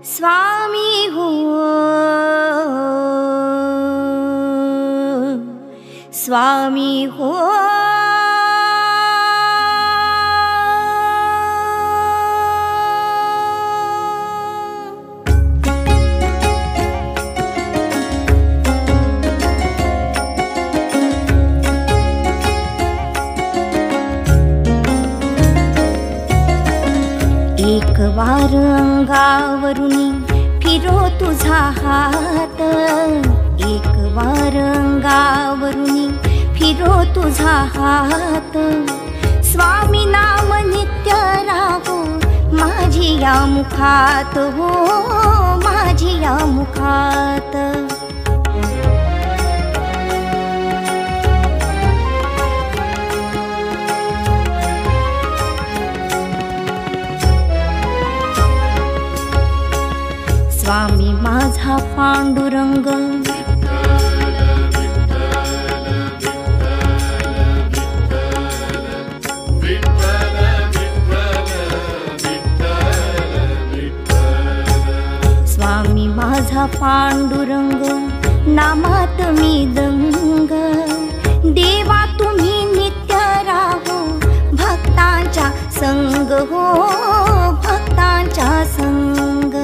स्वामी हो स्वामी हो एक वार अंगावरुनी फिरो तुझा हात, एक वार अंगावरुनी फिरो तुझा हात। स्वामी नाम नित्य राहो माझी या मुखात, हो माझी या मुखात। स्वामी माझा पांडुरंग, स्वामी माझा पांडुरंग, नामात मी दंग। देवा तुम्ही नित्य राहो भक्तांच्या संग, हो भक्तांच्या संग।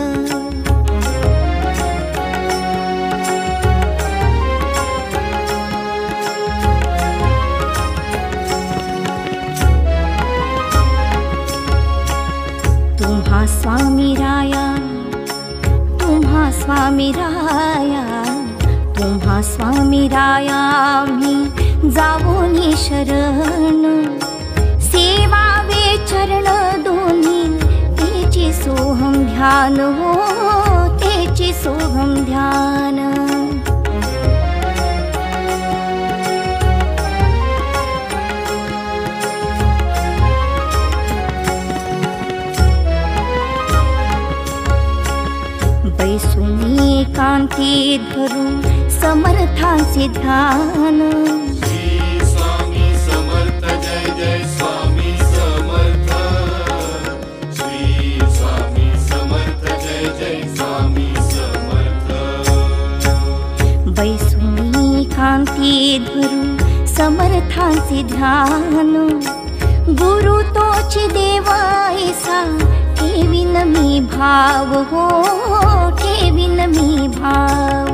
तुम्हा स्वामी राया, तुम्हा स्वामी राया, तुम्हा स्वामी राया मी जावोनी शरण। सेवावे चरण दोन्ही तेची सोहम ध्यान, हो तेची सोहम ध्यान। बैसुनी एकांती धरू समर्थांचे ध्यान। श्री स्वामी समर्थ, जय जय स्वामी समर्थ। श्री स्वामी समर्थ, जय जय स्वामी समर्थ। बैसुनी एकांती धरू समर्थांचे ध्यान। गुरु तोच देव ऐसा ठेवीन मी भाव, हो ठेवीन मी भाव।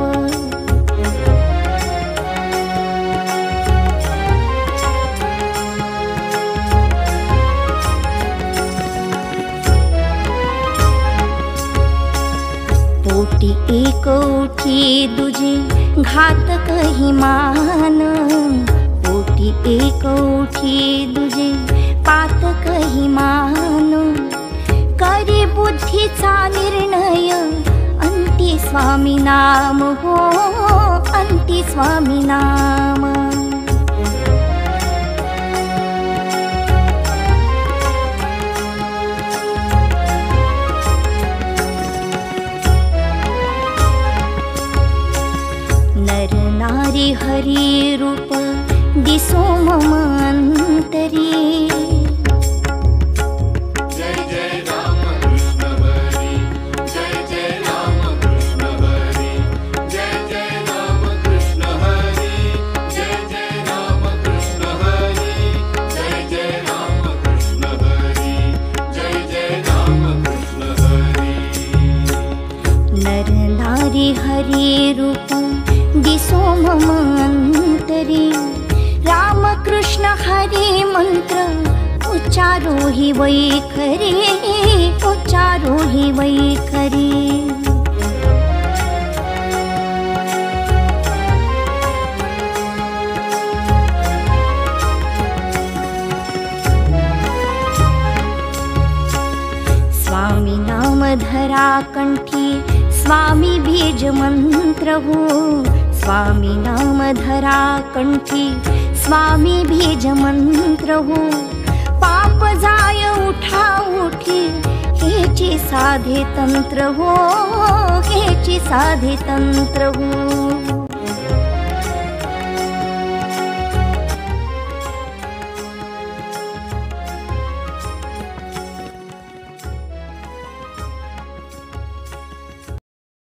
पोटी एक उठी दुजे घातक हिमान। पोटी एक उठी दुजे पातक हिमान। करी बुद्धीचा निर्णय अंती स्वामी नाम, हो अंती स्वामी नाम। नर नारी हरि रूप दिसो मम अंतरी। हरि रूप दिसो मम अंतरी। राम कृष्ण हरि मंत्र उच्चारो हि वैखरी, उच्चारो हि वैखरी। स्वामी नाम धरा कंठी स्वामी बीज मंत्र, हो स्वामी नाम धरा कंठी स्वामी बीज मंत्र, हो। पाप जाय उठा उठी हेची साधे तंत्र, हो हेची साधे तंत्र, हो।